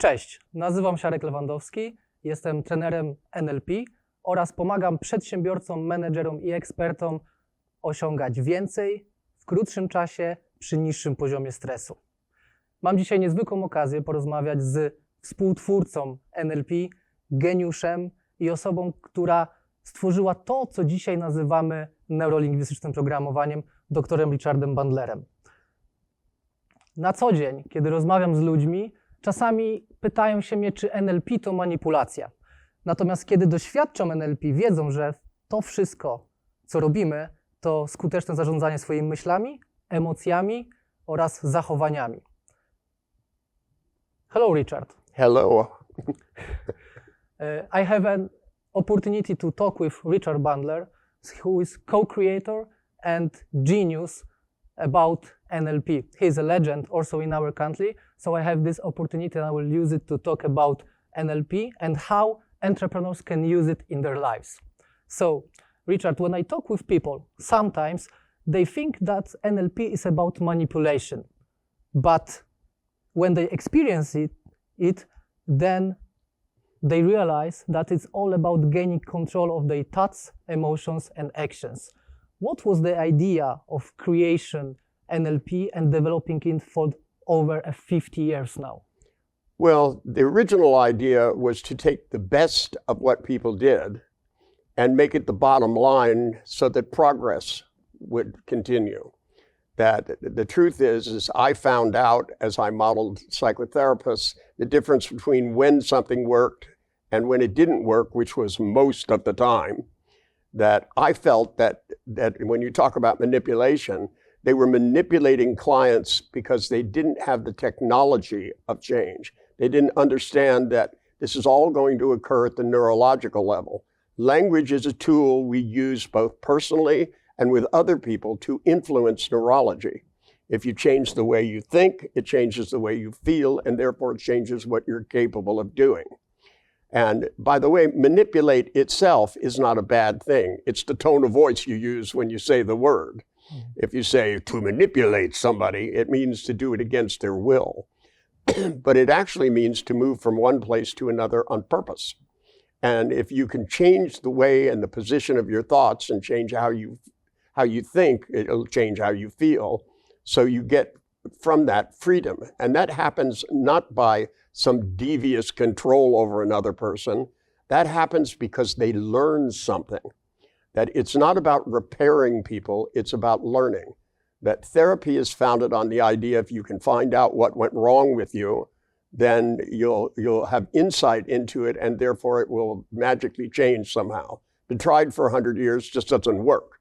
Cześć, nazywam się Arek Lewandowski, jestem trenerem NLP oraz pomagam przedsiębiorcom, menedżerom i ekspertom osiągać więcej w krótszym czasie przy niższym poziomie stresu. Mam dzisiaj niezwykłą okazję porozmawiać z współtwórcą NLP, geniuszem i osobą, która stworzyła to, co dzisiaj nazywamy neurolingwistycznym programowaniem, doktorem Richardem Bandlerem. Na co dzień, kiedy rozmawiam z ludźmi, czasami pytają się mnie, czy NLP to manipulacja. Natomiast kiedy doświadczą NLP, wiedzą, że to wszystko, co robimy, to skuteczne zarządzanie swoimi myślami, emocjami oraz zachowaniami. Hello, Richard. Hello. I have an opportunity to talk with Richard Bandler, who is co-creator and genius about NLP. He is a legend also in our country, so I have this opportunity and I will use it to talk about NLP and how entrepreneurs can use it in their lives. So, Richard, when I talk with people, sometimes they think that NLP is about manipulation, but when they experience it, then they realize that it's all about gaining control of their thoughts, emotions, and actions. What was the idea of creation NLP and developing it for over 50 years now? Well, the original idea was to take the best of what people did and make it the bottom line so that progress would continue. That the truth is I found out as I modeled psychotherapists, the difference between when something worked and when it didn't work, which was most of the time, that I felt that when you talk about manipulation, they were manipulating clients because they didn't have the technology of change. They didn't understand that this is all going to occur at the neurological level. Language is a tool we use both personally and with other people to influence neurology. If you change the way you think, it changes the way you feel, and therefore it changes what you're capable of doing. And by the way, manipulate itself is not a bad thing. It's the tone of voice you use when you say the word. If you say to manipulate somebody, it means to do it against their will. But it actually means to move from one place to another on purpose. And if you can change the way and the position of your thoughts and change how you think, it'll change how you feel. So you get from that freedom. And that happens not by some devious control over another person. That happens because they learn something. That it's not about repairing people, it's about learning. That therapy is founded on the idea if you can find out what went wrong with you, then you'll have insight into it and therefore it will magically change somehow. Been tried for 100 years, just doesn't work.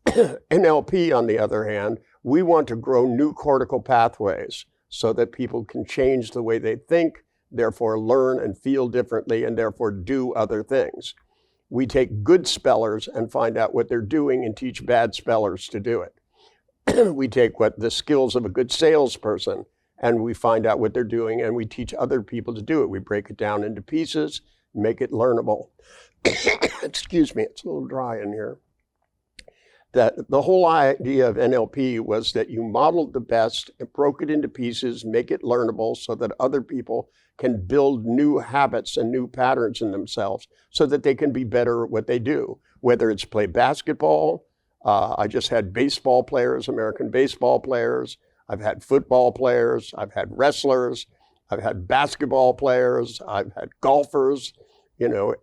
NLP, on the other hand, we want to grow new cortical pathways so that people can change the way they think, therefore learn and feel differently, and therefore do other things. We take good spellers and find out what they're doing and teach bad spellers to do it. We take the skills of a good salesperson and we find out what they're doing and we teach other people to do it. We break it down into pieces, make it learnable. Excuse me, it's a little dry in here. That the whole idea of NLP was that you modeled the best and broke it into pieces, make it learnable so that other people can build new habits and new patterns in themselves so that they can be better at what they do. Whether it's play basketball, I just had baseball players, American baseball players, I've had football players, I've had wrestlers, I've had basketball players, I've had golfers,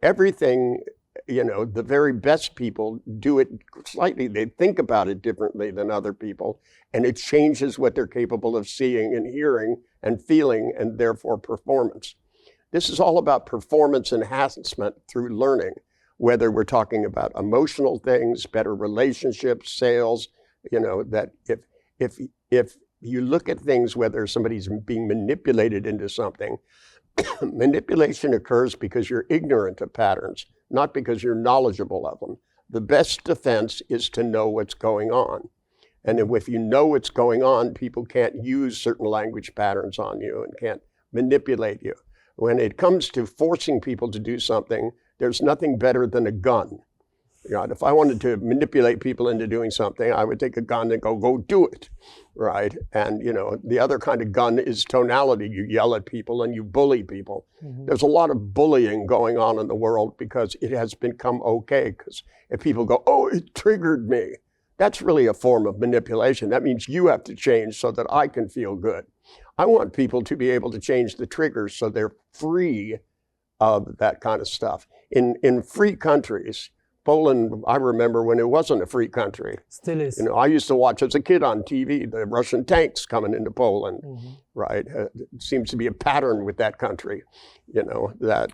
everything. The very best people do it slightly. They think about it differently than other people, and it changes what they're capable of seeing and hearing and feeling, and therefore performance. This is all about performance enhancement through learning, whether we're talking about emotional things, better relationships, sales, that if you look at things, whether somebody's being manipulated into something, manipulation occurs because you're ignorant of patterns, not because you're knowledgeable of them. The best defense is to know what's going on. And if you know what's going on, people can't use certain language patterns on you and can't manipulate you. When it comes to forcing people to do something, there's nothing better than a gun. You know, if I wanted to manipulate people into doing something, I would take a gun and go do it, right? And, you know, the other kind of gun is tonality. You yell at people and you bully people. Mm-hmm. There's a lot of bullying going on in the world because it has become okay. Because if people go, oh, it triggered me, that's really a form of manipulation. That means you have to change so that I can feel good. I want people to be able to change the triggers so they're free of that kind of stuff. In free countries, Poland, I remember when it wasn't a free country. Still is. You know, I used to watch as a kid on TV the Russian tanks coming into Poland, right? It seems to be a pattern with that country, you know, that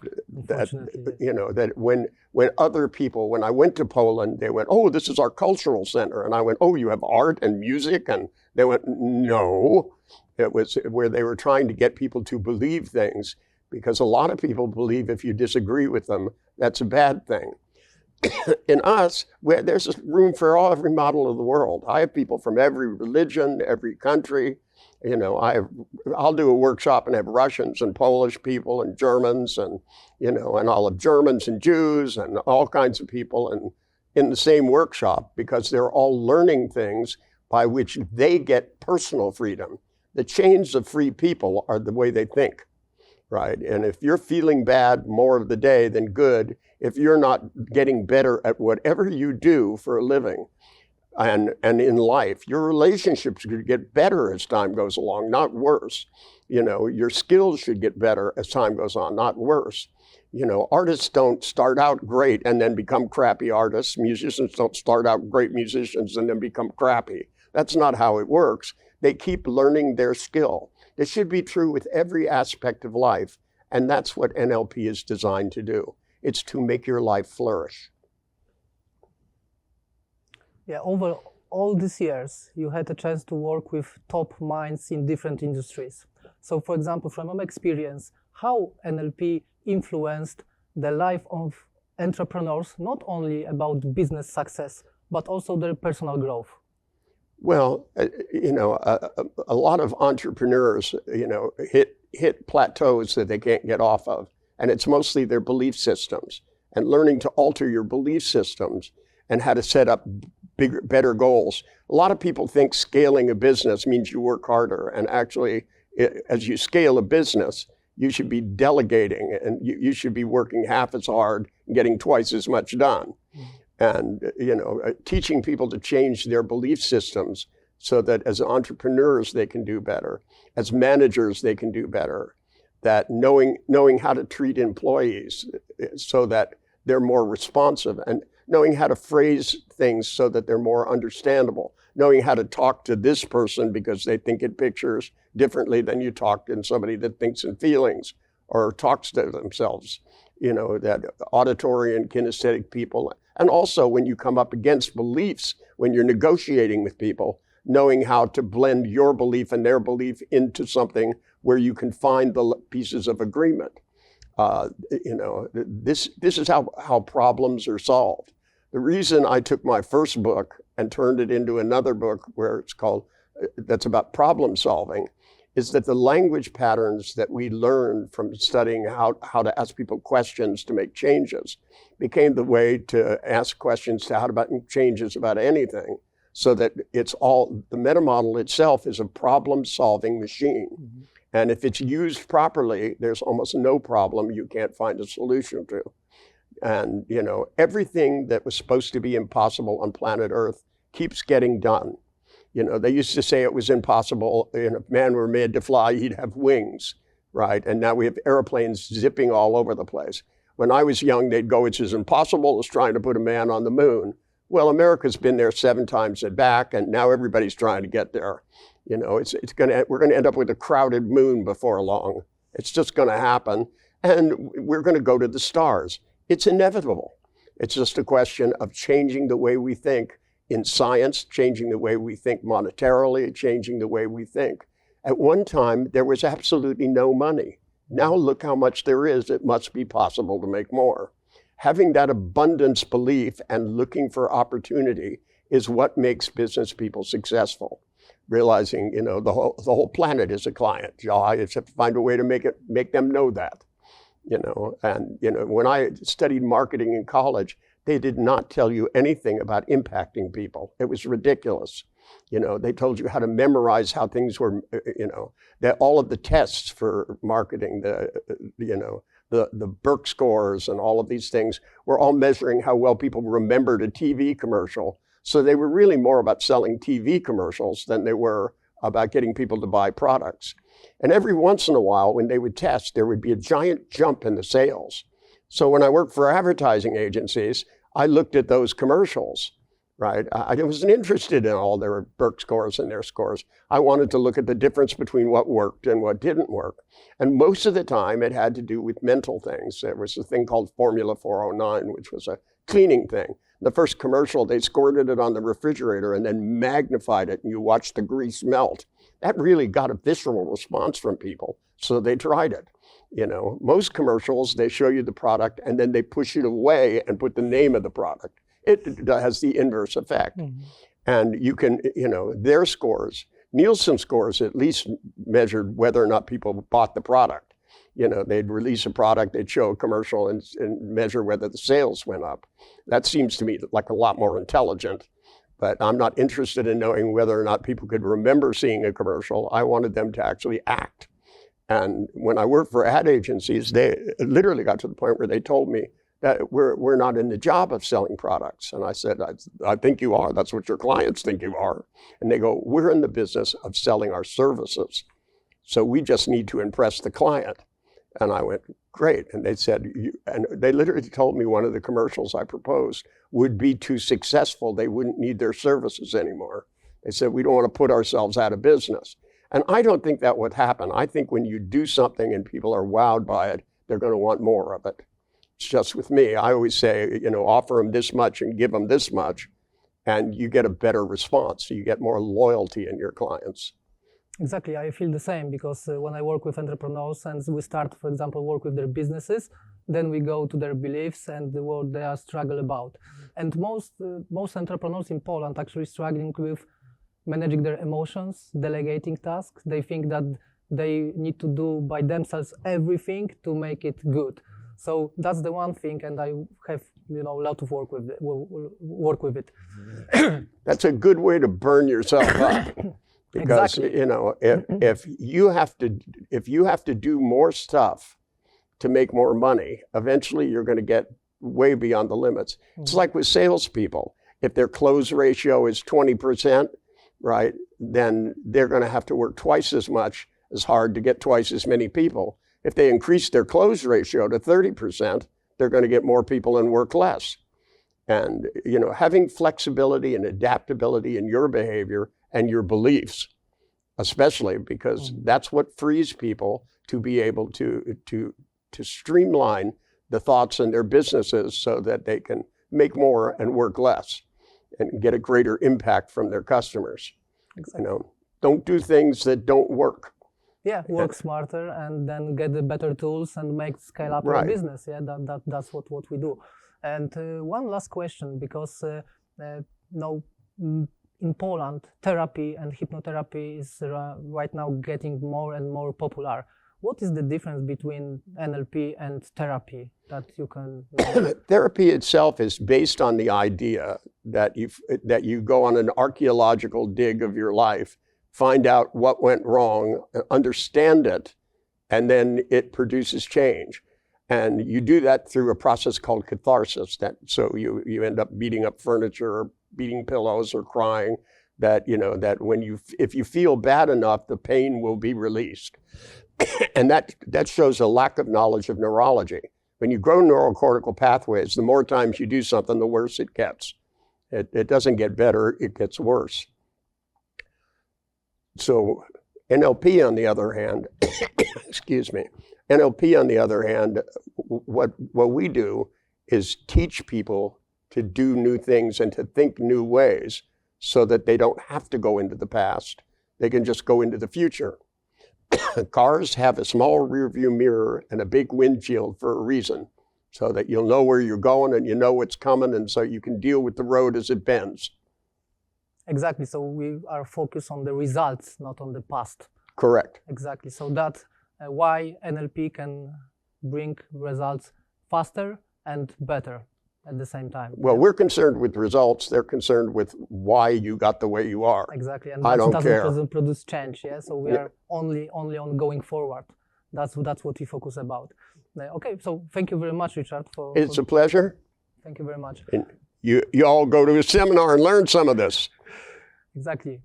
you know, that when other people, when I went to Poland, they went, oh, this is our cultural center. And I went, oh, you have art and music? And they went, no. It was where they were trying to get people to believe things, because a lot of people believe if you disagree with them, that's a bad thing. In us, there's room for every model of the world. I have people from every religion, every country. You know, I'll do a workshop and have Russians and Polish people and Germans and, you know, and I'll have Germans and Jews and all kinds of people in the same workshop, because they're all learning things by which they get personal freedom. The chains of free people are the way they think, right? And if you're feeling bad more of the day than good, if you're not getting better at whatever you do for a living and in life, your relationships should get better as time goes along, not worse. You know, your skills should get better as time goes on, not worse. You know, artists don't start out great and then become crappy artists. Musicians don't start out great musicians and then become crappy. That's not how it works. They keep learning their skill. This should be true with every aspect of life. And that's what NLP is designed to do. It's to make your life flourish. Yeah, over all these years, you had a chance to work with top minds in different industries. So, for example, from your experience, how NLP influenced the life of entrepreneurs, not only about business success, but also their personal growth? Well, you know, a lot of entrepreneurs, you know, hit plateaus that they can't get off of. And it's mostly their belief systems, and learning to alter your belief systems and how to set up bigger, better goals. A lot of people think scaling a business means you work harder. And actually, as you scale a business, you should be delegating and you should be working half as hard and getting twice as much done. And, you know, teaching people to change their belief systems so that as entrepreneurs, they can do better. As managers, they can do better. That knowing how to treat employees so that they're more responsive, and knowing how to phrase things so that they're more understandable, knowing how to talk to this person because they think in pictures differently than you talk to somebody that thinks in feelings or talks to themselves, you know, that auditory and kinesthetic people. And also when you come up against beliefs, when you're negotiating with people, knowing how to blend your belief and their belief into something where you can find the pieces of agreement. You know, this is how problems are solved. The reason I took my first book and turned it into another book where it's called, that's about problem solving, is that the language patterns that we learned from studying how to ask people questions to make changes became the way to ask questions to how to make changes about anything. So that it's all, the meta model itself is a problem solving machine. Mm-hmm. And if it's used properly, there's almost no problem you can't find a solution to. And, you know, everything that was supposed to be impossible on planet Earth keeps getting done. You know, they used to say it was impossible, you know, if man were made to fly, he'd have wings, right? And now we have airplanes zipping all over the place. When I was young, they'd go, it's as impossible as trying to put a man on the moon. Well, America's been there 7 times and back, and now everybody's trying to get there. You know, we're going to end up with a crowded moon before long. It's just going to happen, and we're going to go to the stars. It's inevitable. It's just a question of changing the way we think in science, changing the way we think monetarily, changing the way we think. At one time, there was absolutely no money. Now look how much there is. It must be possible to make more. Having that abundance belief and looking for opportunity is what makes business people successful. Realizing, you know, the whole planet is a client. I just have to find a way to make them know that, you know. And, you know, when I studied marketing in college, they did not tell you anything about impacting people. It was ridiculous. You know, they told you how to memorize how things were, you know, that all of the tests for marketing, the Berk scores and all of these things were all measuring how well people remembered a TV commercial. So they were really more about selling TV commercials than they were about getting people to buy products. And every once in a while, when they would test, there would be a giant jump in the sales. So when I worked for advertising agencies, I looked at those commercials, right? I wasn't interested in all their Berk scores and their scores. I wanted to look at the difference between what worked and what didn't work. And most of the time, it had to do with mental things. There was a thing called Formula 409, which was a cleaning thing. The first commercial, they squirted it on the refrigerator and then magnified it, and you watched the grease melt. That really got a visceral response from people, so they tried it. You know, most commercials, they show you the product and then they push it away and put the name of the product. It has the inverse effect. Mm-hmm. And you can, you know, their scores, Nielsen scores at least measured whether or not people bought the product. You know, they'd release a product, they'd show a commercial and measure whether the sales went up. That seems to me like a lot more intelligent. But I'm not interested in knowing whether or not people could remember seeing a commercial. I wanted them to actually act. And when I worked for ad agencies, they literally got to the point where they told me that we're not in the job of selling products. And I said, I think you are. That's what your clients think you are. And they go, we're in the business of selling our services. So we just need to impress the client. And I went, great. And they said, and they literally told me one of the commercials I proposed would be too successful. They wouldn't need their services anymore. They said, we don't want to put ourselves out of business. And I don't think that would happen. I think when you do something and people are wowed by it, they're going to want more of it. It's just with me. I always say, you know, offer them this much and give them this much, and you get a better response. So you get more loyalty in your clients. Exactly, I feel the same, because when I work with entrepreneurs and we start, for example, work with their businesses, then we go to their beliefs and what they are struggling about. And most entrepreneurs in Poland actually struggling with managing their emotions, delegating tasks. They think that they need to do by themselves everything to make it good. So that's the one thing, and I have, you know, a lot of work with it. That's a good way to burn yourself up. Because, exactly. You know, if you have to do more stuff to make more money, eventually you're going to get way beyond the limits. Mm-hmm. It's like with salespeople. If their close ratio is 20%, right, then they're going to have to work twice as much as hard to get twice as many people. If they increase their close ratio to 30%, they're going to get more people and work less. And, you know, having flexibility and adaptability in your behavior and your beliefs, especially, because that's what frees people to be able to streamline the thoughts in their businesses so that they can make more and work less and get a greater impact from their customers. Exactly. You know, don't do things that don't work. Yeah, work smarter and then get the better tools and scale up your business. Yeah, that's what we do. And one last question, because you know, in Poland, therapy and hypnotherapy is right now getting more and more popular. What is the difference between NLP and therapy that you can? Therapy itself is based on the idea that you go on an archaeological dig of your life, find out what went wrong, understand it, and then it produces change. And you do that through a process called catharsis. So you end up beating up furniture or beating pillows or crying, that, you know, that if you feel bad enough, the pain will be released. And that shows a lack of knowledge of neurology. When you grow neural cortical pathways, the more times you do something, the worse it gets. It doesn't get better, it gets worse. So NLP, on the other hand, excuse me, NLP, on the other hand, what we do is teach people to do new things and to think new ways so that they don't have to go into the past. They can just go into the future. Cars have a small rear view mirror and a big windshield for a reason, so that you'll know where you're going and you know what's coming, and so you can deal with the road as it bends. Exactly, so we are focused on the results, not on the past. Correct. Exactly, so that's why NLP can bring results faster and better. at the same time. Well, we're concerned with results. They're concerned with why you got the way you are. Exactly, and I that don't doesn't care. produce change. Yeah, so we Yeah. are only on going forward. That's what we focus about. Okay, so thank you very much, Richard. It's a pleasure. Thank you very much. And you all go to a seminar and learn some of this. Exactly.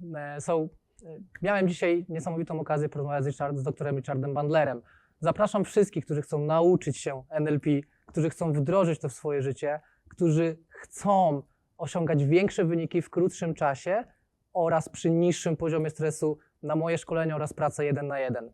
Miałem dzisiaj niesamowitą okazję porozmawiać z doktorem Richardem Bandlerem. Zapraszam wszystkich, którzy chcą nauczyć się NLP, którzy chcą wdrożyć to w swoje życie, którzy chcą osiągać większe wyniki w krótszym czasie oraz przy niższym poziomie stresu na moje szkolenie oraz pracę 1 na 1.